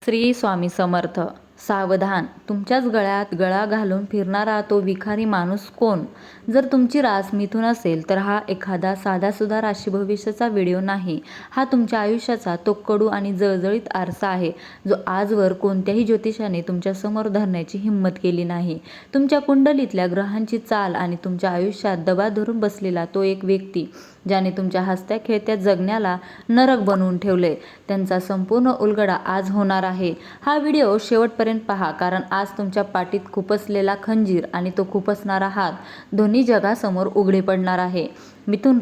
श्री स्वामी समर्थ. सावधान, तुमच्याच गळ्यात गळा घालून फिरणारा तो विखारी माणूस कोण? जर तुमची रास मिथुन असेल तर हा एखादा साधासुधा राशी भविष्याचा व्हिडिओ नाही. हा तुमच्या आयुष्याचा तो कडू आणि जळजळीत आरसा आहे, जो आजवर कोणत्याही ज्योतिषाने तुमच्यासमोर धरण्याची हिंमत केली नाही. तुमच्या कुंडलीतल्या ग्रहांची चाल आणि तुमच्या आयुष्यात दबा धरून बसलेला तो एक व्यक्ती, ज्याने तुमच्या हसत्या खेळत्या जगण्याला नरक बनवून ठेवले, त्यांचा संपूर्ण उलगडा आज होणार आहे. हा व्हिडिओ शेवटपर्यंत पहा, कारण आज तुमच्या पाठीत खुपसलेला खंजीर आणि तो खुपसणारा हात दोन्ही जगासमोर उघडे पडणार आहे. मिथुन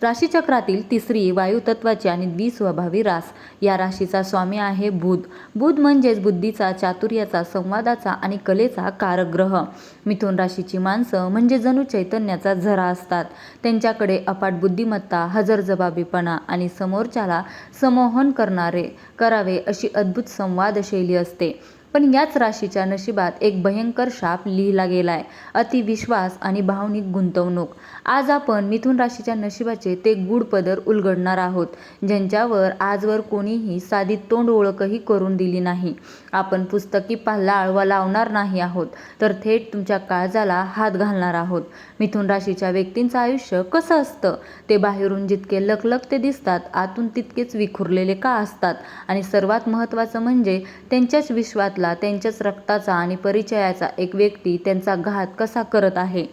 राशीचक्रातील तिसरी वायुतत्वाची आणि द्विस्वभावी रास. या राशीचा स्वामी आहे बुध. बुध म्हणजेच बुद्धीचा, चातुर्याचा, संवादाचा आणि कलेचा कारक ग्रह. मिथुन राशीची माणसं म्हणजे जणू चैतन्याचा झरा असतात. त्यांच्याकडे अफाट बुद्धिमत्ता, हजरजबाबीपणा आणि समोरच्याला संमोहन करावे अशी अद्भुत संवादशैली असते. पण याच राशीच्या नशिबात एक भयंकर शाप लिहिला गेलाय, अतिविश्वास आणि भावनिक गुंतवणूक. आज आपण मिथुन राशीच्या नशिबाचे ते गूढ पदर उलगडणार आहोत, ज्यांच्यावर आजवर कोणीही साधी तोंड ओळखही करून दिली नाही. आपण पुस्तकी पल्ला लावणार नाही आहोत, तर थेट तुमच्या काळजाला हात घालणार आहोत. मिथुन राशीच्या व्यक्तींचं आयुष्य कसं असतं? ते बाहेरून जितके लखलखते दिसतात, आतून तितकेच विखुरलेले का असतात? आणि सर्वात महत्त्वाचं म्हणजे त्यांच्याच विश्वातला, त्यांच्याच रक्ताचा आणि परिचयाचा एक व्यक्ती त्यांचा घात कसा करत आहे.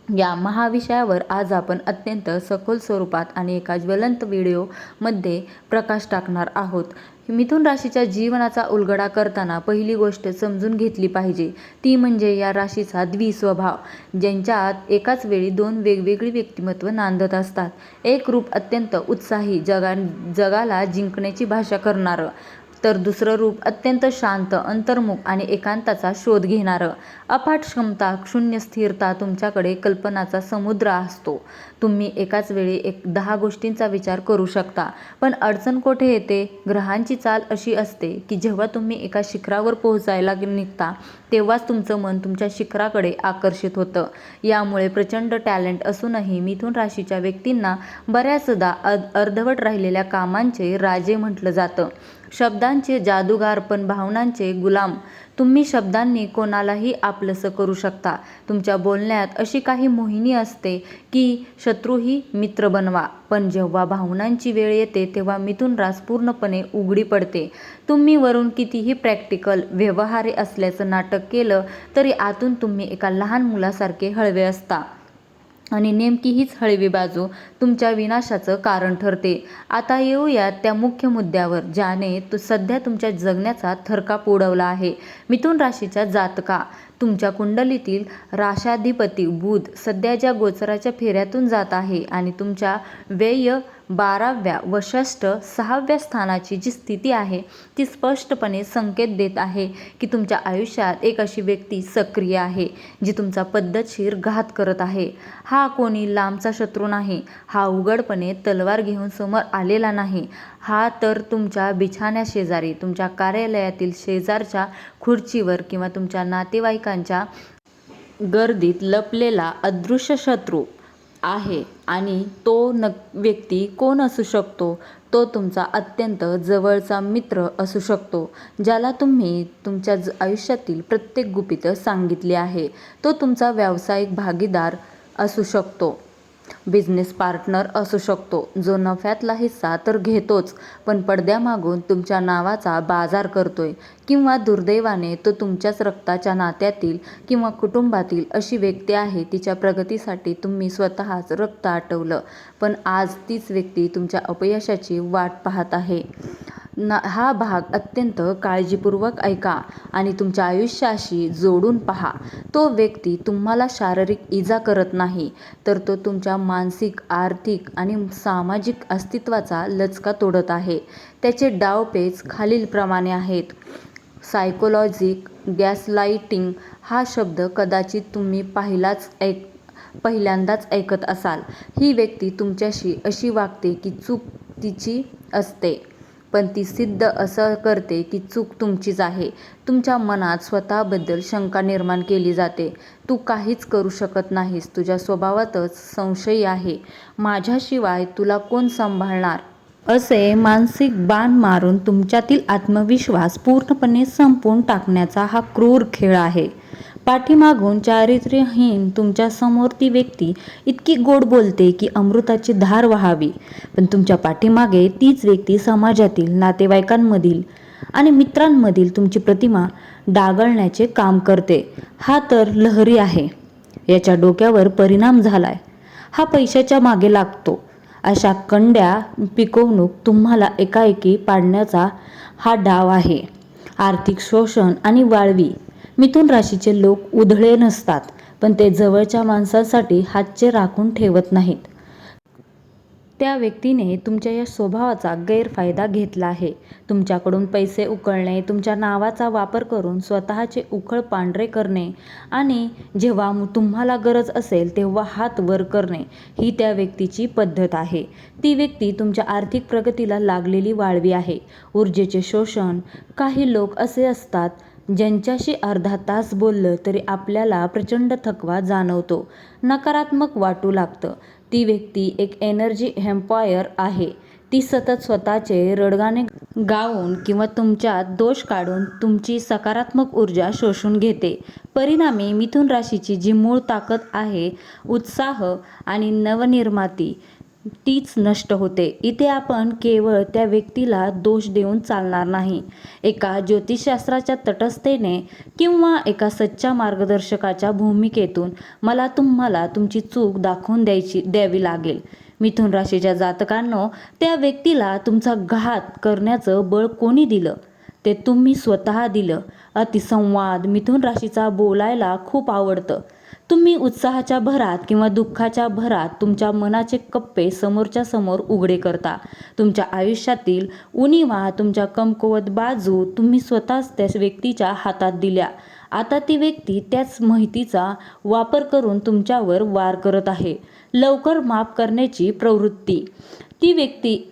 या महाविषयावर आज आपण अत्यंत सखोल स्वरूपात आणि एका ज्वलंत व्हिडिओमध्ये प्रकाश टाकणार आहोत. मिथुन राशीच्या जीवनाचा उलगडा करताना पहिली गोष्ट समजून घेतली पाहिजे, ती म्हणजे या राशीचा द्विस्वभाव, ज्यांच्यात एकाच वेळी दोन वेगवेगळी व्यक्तिमत्व नांदत असतात. एक रूप अत्यंत उत्साही, जगाला जिंकण्याची भाषा करणारं, तर दुसरं रूप अत्यंत शांत, अंतर्मुख आणि एकांताचा शोध घेणारं. अफाट क्षमता, शून्य स्थिरता, तुमच्याकडे कल्पनाचा समुद्र असतो. तुम्ही एकाच वेळी 10 गोष्टींचा विचार करू शकता. पण अडचण कोठे येते? ग्रहांची चाल अशी असते की जेव्हा तुम्ही एका शिखरावर पोहोचायला निघता, तेव्हाच तुमचं मन तुमच्या शिखराकडे आकर्षित होतं. यामुळे प्रचंड टॅलेंट असूनही मिथुन राशीच्या व्यक्तींना बऱ्याचदा अर्धवट राहिलेल्या कामांचे राजे म्हटलं जातं. शब्दांचे जादूगार पण भावनांचे गुलाम. तुम्ही शब्दांनी कोणालाही आपलंसं करू शकता. तुमच्या बोलण्यात अशी काही मोहिनी असते की शत्रूही मित्र बनवा. पण जेव्हा भावनांची वेळ येते, तेव्हा मिथुन रास पूर्णपणे उघडी पडते. तुम्ही वरून कितीही प्रॅक्टिकल, व्यवहारी असल्याचं नाटक केलं तरी आतून तुम्ही एका लहान मुलासारखे हळवे असता. आणि नेमकी हीच हळवी बाजू तुमच्या विनाशाचं कारण ठरते. आता येऊयात त्या मुख्य मुद्द्यावर, ज्याने सध्या तुमच्या जगण्याचा थरकाप उडवला आहे. मिथुन राशीच्या जातका. तुमच्या कुंडलीतील राशाधिपती बुध सध्या ज्या गोचराच्या फेऱ्यातून जात आहे आणि तुमच्या व्यय 12व्या व षष्ठ 6व्या स्थानाची जी स्थिती आहे, ती स्पष्टपणे संकेत देत आहे की तुमच्या आयुष्यात एक अशी व्यक्ती सक्रिय आहे, जी तुमचा पद्धतशीर घात करत आहे. हा कोणी लांबचा शत्रू नाही. हा उघडपणे तलवार घेऊन समोर आलेला नाही. हा तर तुमच्या बिछाण्याशेजारी, तुमच्या कार्यालयातील शेजारच्या खुर्चीवर किंवा तुमच्या नातेवाईकांच्या गर्दीत लपलेला अदृश्य शत्रू आहे. आणि तो व्यक्ती कोण असू शकतो? तो तुमचा अत्यंत जवळचा मित्र असू शकतो, ज्याला तुम्ही तुमच्या आयुष्यातील प्रत्येक गुपितं सांगितली आहे. तो तुमचा व्यावसायिक भागीदार असू शकतो, बिझनेस पार्टनर असू शकतो, जो नफ्यातला हिस्सा तर घेतोच, पण पडद्यामागून तुमच्या नावाचा बाजार करतोय. किंवा दुर्दैवाने तो तुमच्याच रक्ताच्या नात्यातील किंवा कुटुंबातील अशी व्यक्ती आहे, तिच्या प्रगतीसाठी तुम्ही स्वतःच रक्त आटवलं, पण आज तीच व्यक्ती तुमच्या अपयशाची वाट पाहत आहे. हा भाग अत्यंत काळजीपूर्वक ऐका आणि तुमच्या आयुष्याशी जोडून पहा. तो व्यक्ती तुम्हाला शारीरिक इजा करत नाही, तर तो तुमच्या मानसिक, आर्थिक आणि सामाजिक अस्तित्वाचा लचका तोडत आहे. त्याचे डावपेच खालीलप्रमाणे आहेत. सायकोलॉजिक गॅसलाइटिंग हा शब्द कदाचित तुम्ही पहिल्यांदाच ऐकत असाल. ही व्यक्ती तुमच्याशी अशी वागते की चूक तिची असते, पण ती सिद्ध असं करते की चूक तुमचीच आहे. तुमच्या मनात स्वतःबद्दल शंका निर्माण केली जाते. तू काहीच करू शकत नाहीस, तुझ्या स्वभावातच संशय आहे, माझ्याशिवाय तुला कोण सांभाळणार. असे मानसिक बाण मारून तुमच्यातील आत्मविश्वास पूर्णपणे संपवून टाकण्याचा हा क्रूर खेळ आहे. पाठीमागून चारित्र्यहीन तुमच्या समोर ती व्यक्ती इतकी गोड बोलते की अमृताची धार वहावी, पण तुमच्या पाठीमागे तीच व्यक्ती समाजातील, नातेवाईकांमधील आणि मित्रांमधील तुमची प्रतिमा डागाळण्याचे काम करते. हा तर लहरी आहे. याच्या डोक्यावर परिणाम झालाय. हा पैशाच्या मागे लागतो. अशा कंड्या पिकवणूक तुम्हाला एकाएकी पाडण्याचा हा डाव आहे. आर्थिक शोषण आणि वाळवी. मिथुन राशीचे लोक उधळे नसतात, पण ते जवळच्या माणसासाठी हातचे राखून ठेवत नाहीत. त्या व्यक्तीने तुमच्या या स्वभावाचा गैरफायदा घेतला आहे. तुमच्याकडून पैसे उकळणे, तुमच्या नावाचा वापर करून स्वतःचे उखळ पांढरे करणे आणि जेव्हा तुम्हाला गरज असेल तेव्हा हात वर करणे ही त्या व्यक्तीची पद्धत आहे. ती व्यक्ती तुमच्या आर्थिक प्रगतीला लागलेली वाळवी आहे. ऊर्जेचे शोषण. काही लोक असे असतात ज्यांच्याशी अर्धा तास बोललं तरी आपल्याला प्रचंड थकवा जाणवतो, नकारात्मक वाटू लागतं. ती व्यक्ती एक एनर्जी व्हॅम्पायर आहे. ती सतत स्वतःचे रडगाणे गाऊन किंवा तुमच्यात दोष काढून तुमची सकारात्मक ऊर्जा शोषून घेते. परिणामी मिथुन राशीची जी मूळ ताकद आहे, उत्साह आणि नवनिर्मिती, तीच नष्ट होते. इथे आपण केवळ त्या व्यक्तीला दोष देऊन चालणार नाही. एका ज्योतिषशास्त्राच्या तटस्थतेने किंवा एका सच्च्या मार्गदर्शकाच्या भूमिकेतून मला तुम्हाला तुमची चूक दाखवून द्यावी लागेल. मिथुन राशीच्या जातकांनो, त्या व्यक्तीला तुमचा घात करण्याचं बळ कोणी दिलं? ते तुम्ही स्वतः दिलं. अतिसंवाद. मिथुन राशीचा बोलायला खूप आवडतं. तुम्ही उत्साहाच्या भरात किंवा दुःखाच्या भरात तुमच्या मनाचे कप्पे समोरच्या समोर उघडे करता. तुमच्या आयुष्यातील उणिवा, तुमच्या कमकुवत बाजू तुम्ही स्वतःच त्या व्यक्तीच्या हातात दिल्या. आता ती व्यक्ती त्याच माहितीचा वापर करून तुमच्यावर वार करत आहे. लवकर माफ करण्याची प्रवृत्ती. ती व्यक्ती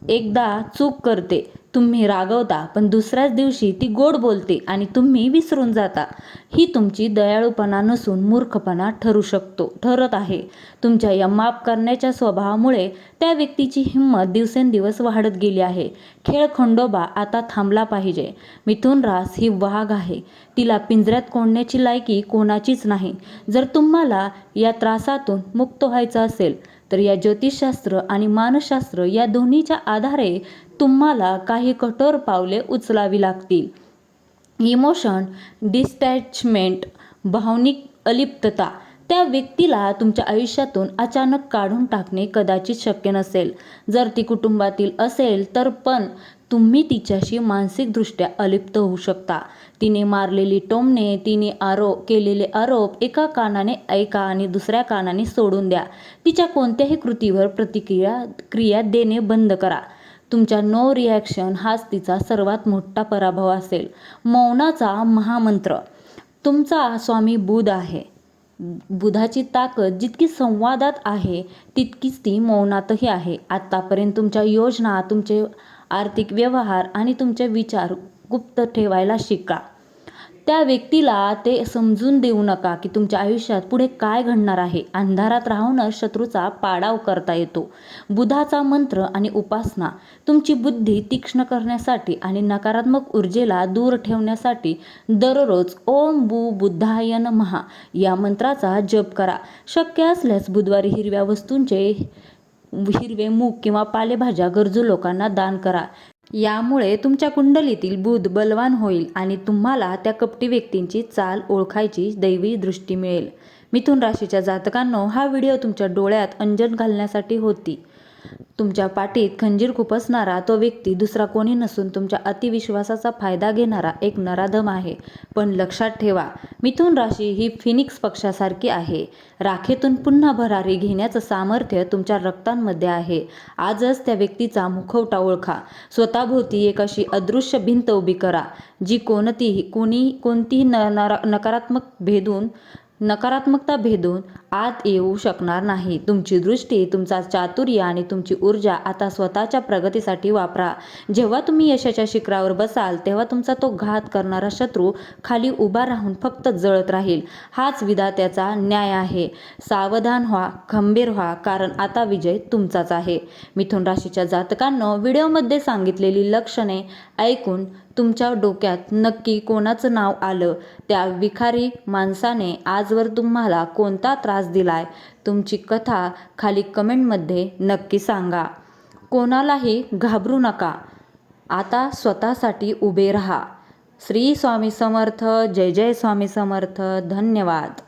एकदा चूक करते, तुम्ही रागवता, पण दुसऱ्याच दिवशी ती गोड बोलते आणि तुम्ही विसरून जाता. ही तुमची दयाळूपणा नसून मूर्खपणा ठरत आहे. तुमच्या या माफ करण्याच्या स्वभावामुळे त्या व्यक्तीची हिंमत दिवसेंदिवस वाढत गेली आहे. खेळ खंडोबा आता थांबला पाहिजे. मिथुन रास ही वाघ आहे. तिला पिंजऱ्यात कोंडण्याची लायकी कोणाचीच नाही. जर तुम्हाला या त्रासातून मुक्त व्हायचं असेल तर या ज्योतिषशास्त्र आणि मानसशास्त्र या दोन्हीच्या आधारे तुम्हाला काही कठोर पावले उचलावी लागतील. Emotion detachment. भावनिक अलिप्तता. त्या व्यक्तीला तुमच्या आयुष्यातून अचानक काढून टाकणे कदाचित शक्य नसेल. जर ती कुटुंबातील असेल तर, पण तुम्ही तिच्याशी मानसिकदृष्ट्या अलिप्त होऊ शकता. तिने मारलेली टोमणे, तिने केलेले आरोप एका कानाने ऐका आणि दुसऱ्या कानाने सोडून द्या. तिच्या कोणत्याही कृतीवर प्रतिक्रिया देणे बंद करा. तुमच्या नो रिॲक्शन हाच तिचा सर्वात मोठा पराभव असेल. मौनाचा महामंत्र. तुमचा स्वामी बुध आहे. बुधाची ताकद जितकी संवादात आहे तितकीच ती मौनातही आहे. आतापर्यंत तुमच्या योजना, तुमचे आर्थिक व्यवहार आणि तुमचे विचार गुप्त ठेवायला शिका. त्या व्यक्तीला ते समजून देऊ नका की तुमच्या आयुष्यात पुढे काय घडणार आहे. अंधारात राहूनच शत्रूचा पाडाव करता येतो. बुधाचा मंत्र आणि उपासना. तुमची बुद्धी तीक्ष्ण करण्यासाठी आणि नकारात्मक ऊर्जेला दूर ठेवण्यासाठी दररोज ओम बु बुद्धाय नमः या मंत्राचा जप करा. शक्य असल्यास बुधवारी हिरव्या वस्तूंचे हिरवे मूग किंवा पालेभाज्या गरजू लोकांना दान करा. यामुळे तुमच्या कुंडलीतील बुध बलवान होईल आणि तुम्हाला त्या कपटी व्यक्तींची चाल ओळखायची दैवी दृष्टी मिळेल. मिथुन राशीच्या जातकांनो, हा व्हिडिओ तुमच्या डोळ्यात अंजन घालण्यासाठी होती. तुमच्या पाठीत खंजीर खुपसणारा तो व्यक्ती दुसरा कोणी नसून तुमच्या अतिविश्वासाचा फायदा घेणारा एक नराधम आहे. पण लक्षात ठेवा, मिथुन राशी ही फिनिक्स पक्षासारखी आहे. राखेतून पुन्हा भरारी घेण्याचं सामर्थ्य तुमच्या रक्तांमध्ये आहे. आजच त्या व्यक्तीचा मुखवटा ओळखा. स्वतःभोवती एक अशी अदृश्य भिंत उभी करा जी कोणतीही नकारात्मक भेदून नकारात्मकता भेदून आत येऊ शकणार नाही. तुमची दृष्टी, तुमचा चातुर्य आणि तुमची ऊर्जा आता स्वतःच्या प्रगतीसाठी वापरा. जेव्हा तुम्ही यशाच्या शिखरावर बसाल तेव्हा तुमचा तो घात करणारा शत्रू खाली उभा राहून फक्त जळत राहील. हाच विधात्याचा न्याय आहे. सावधान व्हा, खंबीर व्हा, कारण आता विजय तुमचाच आहे. मिथुन राशीच्या जातकांनो, व्हिडिओमध्ये सांगितलेली लक्षणे ऐकून तुमच्या डोक्यात नक्की कोणाचं नाव आलं? त्या विखारी माणसाने आजवर तुम्हाला कोणता त्रास दिलाय? तुमची कथा खाली कमेंटमध्ये नक्की सांगा. कोणालाही घाबरू नका. आता स्वतःसाठी उभे राहा. श्री स्वामी समर्थ. जय जय स्वामी समर्थ. धन्यवाद.